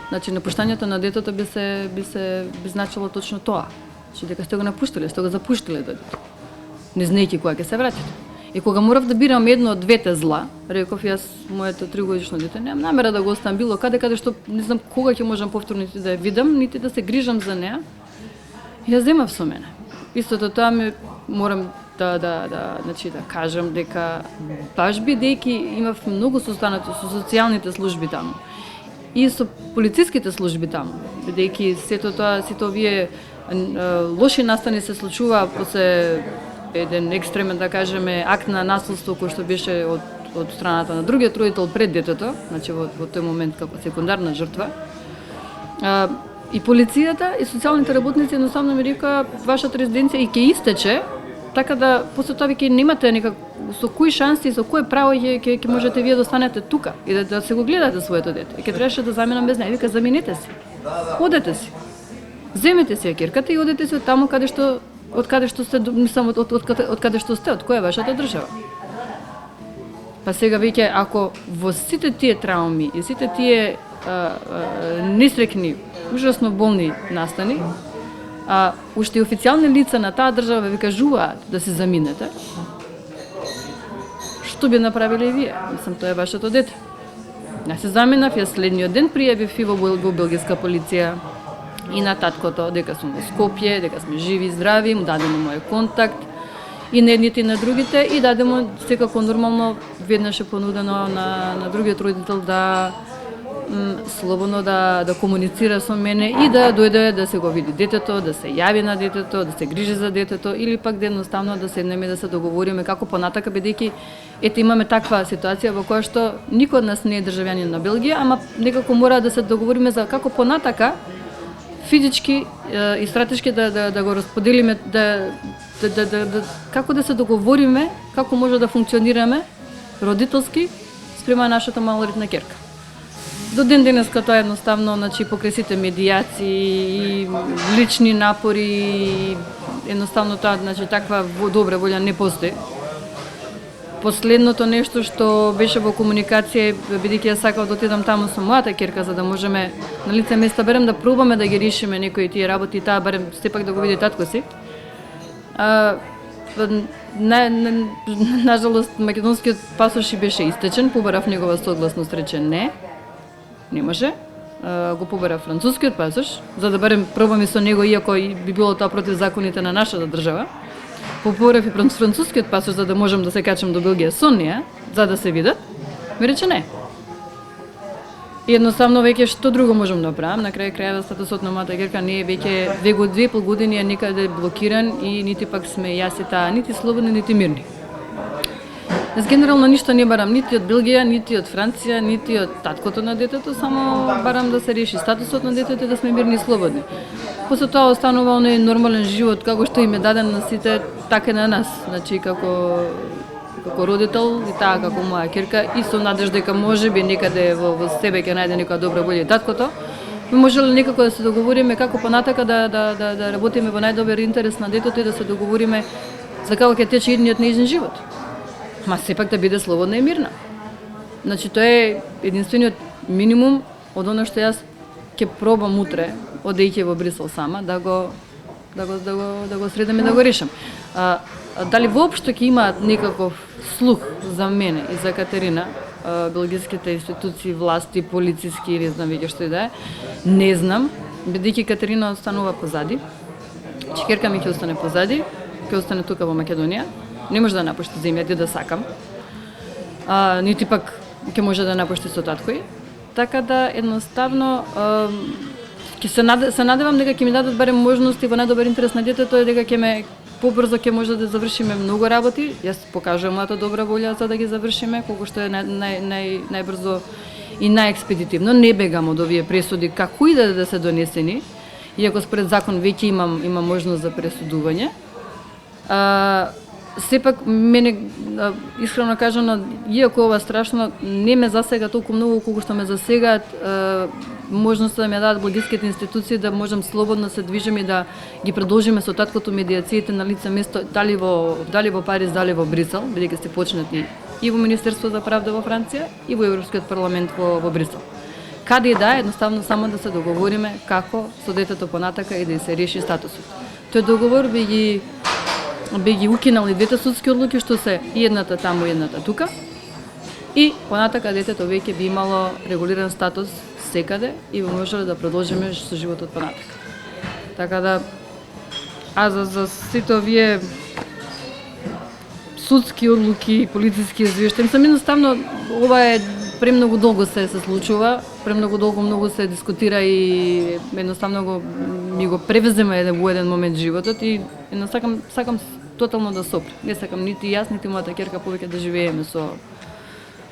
Значи напуштањето на детето би значило точно тоа. Че дека сте го напуштиле, сте го запуштиле детето. Не знаејќи кога ќе се вратите. И кога морав да бирам едно од двете зла, реков јас моето 3-годишно дете, немам намера да го оставам било каде што не знам кога ќе можам повторно нити да ја видам, нити да се грижам за неа. И ја земав со мене. Истото тоа морам значи да кажам дека баш бидејќи имав многу состанато со социјалните служби таму и со полициските служби таму, бидејќи сите овие лоши настани се случува после еден екстремен, да кажеме, акт на насилство кој што беше од страната на другиот родител пред детето, значи во тој момент како секундарна жртва. И полицијата и социјалните работници едноставно ми рекоа вашата резиденција и ќе истече, така да после тоа ќе немате со кои шанси и со кое право ќе можете вие да останете тука и да се го гледате своето дете. И ќе требаше да заминам без неа. Вика заминете си. Одете си. Земете си ја кирката и одете си од таму од каде што сте, од каде што сте, од која е вашата држава. Па сега веќе ако во сите тие трауми и сите тие несрекни, ужасно болни настани, уште и официјални лица на таа држава ви кажуваат да се заминете, што би направиле и вие? Мислам, тоа е вашето дете. Јас се заминав, јас следниот ден пријавив и во белгиска полиција и на таткото дека сум во Скопје, дека сме живи и здрави, му дадемо мој контакт и на едните и на другите и дадемо секако нормално веднаш е понудено на другиот родител да слободно да комуницира со мене и да дојде да се го види детето, да се јави на детето, да се грижи за детето или пак да едноставно да седнеме да се договориме како понатака, бидејќи ете имаме таква ситуација во која што никој од нас не е државјанин на Белгија, ама некако мора да се договориме за како понатака физички и стратешки да го расподелиме, како да се договориме, како може да функционираме родителски спрема нашата малолетна ќерка. До ден денеска тоа едноставно, значи покрај сите медијации и лични напори, едноставно тоа, значи таква добра волја не постои. Последното нешто што беше во комуникација, бидејќи ја сакав да отидам таму со мојата ќерка за да можеме на лице место барем да пробаме да ги решиме некои тие работи, таа барем сепак да го види татко си. Нажалост македонскиот пасош и беше истечен, побарав негова согласност, рече не може. Го побара францускиот пасош, за да барем пробаме со него, иако би било тоа против законите на нашата држава. Побарав и францускиот пасош за да можам да се качам до Белгија со неа, за да се видат. Ми рече не. И едноставно веќе што друго можам да направам? На крај крајава статусот на мојата ќерка не е веќе 2,5 години е некаде блокиран и нити пак сме јас и таа нити слободни, нити мирни. Јас генерално ништо не барам нити од Белгија, нити од Франција, нити од таткото на детето, само барам да се реши статусот на детето и да сме мирни и слободни. После тоа останува оној нормален живот како што им е даден на сите, така и на нас, значи како родител и таа како моја ќерка и со надежда дека можеби некаде во себе ќе најде некоја добра волја и таткото. Би можеле некако да се договориме како понатака да работиме во најдобар интерес на детето и да се договориме за како ќе тече идниот нејзин живот. Ма сепак да биде слободна и мирна. Значи тоа е единствениот минимум од оно што јас ќе пробам утре, одејќи во Брисел сама, да го средам и да го решам. Дали воопшто ќе имаат некаков слух за мене и за Катерина, белгиските институции, власти, полициски или знам веќе што и да е, не знам, бидејќи Катерина останува позади, ќерка ми ќе остане позади, ќе остане тука во Македонија, не може да напушти земјата да сакам, нити пак ќе може да напушти со таткој, така да едноставно ќе се надевам дека ќе ми дадат барем можности во најдобар интерес на детето и дека побрзо ќе може да завршиме многу работи. Јас покажувам мојата добра волја за да ги завршиме колку што е најбрзо и најекспедитивно. Не бегам од овие пресуди како и да се донесени, иако според закон веќе имам можност за пресудување. Сепак мене искрено кажано, иако ова страшно, не ме засега толку многу колку што ме засегаат можноста да ми дадат белгиските институции да можам слободно се движиме и да ги продолжиме со таткото медиациите на лице место дали во Париз, дали во Брисел, бидејќи сте почнати и во Министерство за правда во Франција и во Европскиот парламент во Брисел. каде и да, едноставно само да се договориме како со детето понатака и да се реши статусот. Тој договор би ги укинал и двете судски одлуки што се и едната таму и едната тука. И понатака детето веќе би имало регулиран статус секаде и би можеле да продолжиме со животот понатака. Така да за сите овие судски одлуки, полициски извештаи, едноставно ова е премногу долго се случува, премногу долго многу се дискутира и едноставно ми го превеземе во еден момент животот и сакам тотално да сопре. Не сакам нити јас, нити мојата ќерка повеќе да живееме со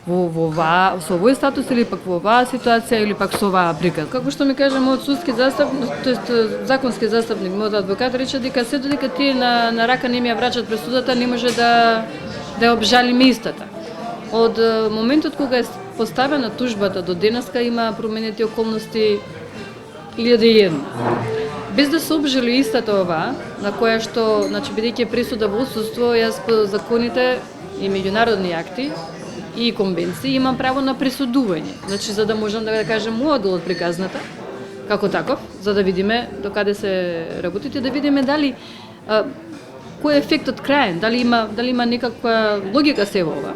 овој статус или пак во оваа ситуација или пак со оваа приказ. Како што ми каже мојот судски застапник, тоест законски застапник, мојот адвокат рече дека се додека тие на рака не ми ја врачат пресудата, не може да ја обжалиме истата. Од моментот кога е поставена тужбата до денеска има променети околности 1001. Без да се обжали истата оваа, на која што, значи бидејќи пресуда во отсуство, јас по законите и меѓународни акти и конвенции имам право на пресудување. Значи за да можам да кажем мојот дел од приказната, како таков, за да видиме до каде се работите, да видиме дали кој е ефектот краен, дали има некаква логика се во ова.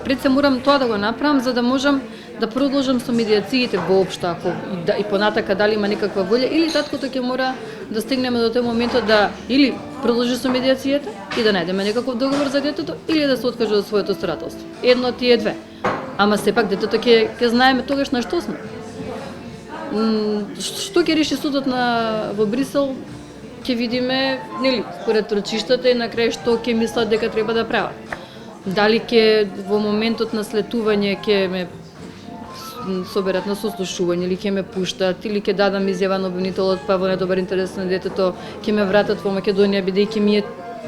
Пред се морам тоа да го направам за да можам да продолжам со медиациите воопшто, ако и понатака дали има некаква волја, или таткото ќе мора да стигнеме до тој моментот да или продолжи со медиацијата и да најдеме некаков договор за детето, или да се откаже од своето старателство. Едно од тие две. Ама сепак детето ќе знаеме тогаш на што сме. Што ќе реши судот во Брисел, ќе видиме, нели, според рочиштата и на крај што ќе мислат дека треба да прават. Дали ќе во моментот на слетување ќе ме соберат на сослушување или ќе ме пуштат или ќе дадам изјава на обвинителот па во недобар интерес на детето ќе ме вратат во Македонија бидејќи ми е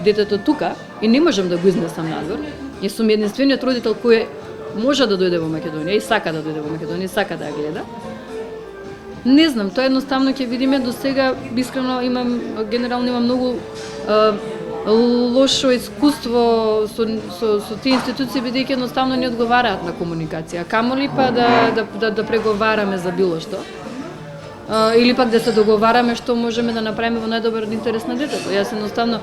детето тука и не можам да го изнесам надвор. Јас сум единствениот родител кој може да дојде во Македонија и сака да дојде во Македонија и сака да ја гледа. Не знам, тоа едноставно ќе видиме. До сега искрено генерално имам многу лошо искуство со тие институции бидејќи едноставно не одговараат на комуникација. Камоли па да преговараме за било што. Или пак да се договараме што можеме да направиме во најдобар интерес на детето. Јас едноставно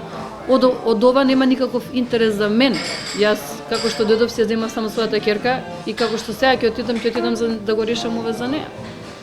од ова нема никаков интерес за мен. Јас како што дедов се земав само својата ќерка и како што сега ќе отидам за да го решам ова за неа.